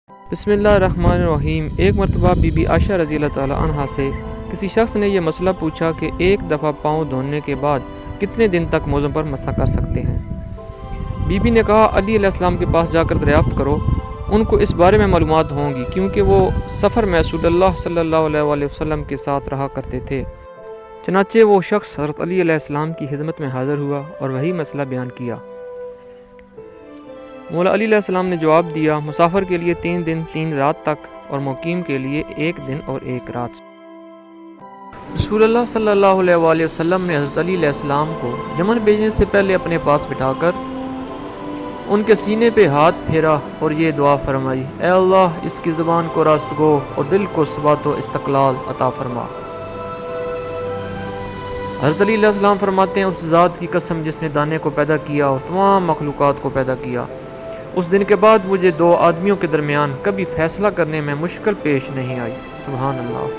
بسم اللہ الرحمن الرحیم۔ ایک مرتبہ بی بی عائشہ رضی اللہ تعالی عنہا سے کسی شخص نے یہ مسئلہ پوچھا کہ ایک دفعہ پاؤں دھونے کے بعد کتنے دن تک موزوں پر مسح کر سکتے ہیں۔ بی بی نے کہا، علی علیہ السلام کے پاس جا کر دریافت کرو، ان کو اس بارے میں معلومات ہوں گی، کیونکہ وہ سفر میں رسول اللہ صلی اللہ علیہ وآلہ وسلم کے ساتھ رہا کرتے تھے۔ چنانچہ وہ شخص حضرت علی علیہ السلام کی خدمت میں حاضر ہوا اور وہی مسئلہ بیان کیا۔ مولا علی علیہ السلام نے جواب دیا، مسافر کے لیے 3 دن 3 رات تک اور مقیم کے لیے 1 دن اور 1 رات۔ رسول اللہ صلی اللہ علیہ وآلہ وسلم نے حضرت علی علیہ السلام کو یمن بھیجنے سے پہلے اپنے پاس بٹھا کر ان کے سینے پہ ہاتھ پھیرا اور یہ دعا فرمائی، اے اللہ، اس کی زبان کو راست گو اور دل کو ثبات و استقلال عطا فرما۔ حضرت علی علیہ السلام فرماتے ہیں، اس ذات کی قسم جس نے دانے کو پیدا کیا اور تمام مخلوقات کو پیدا کیا، اس دن کے بعد مجھے 2 آدمیوں کے درمیان کبھی فیصلہ کرنے میں مشکل پیش نہیں آئی۔ سبحان اللہ۔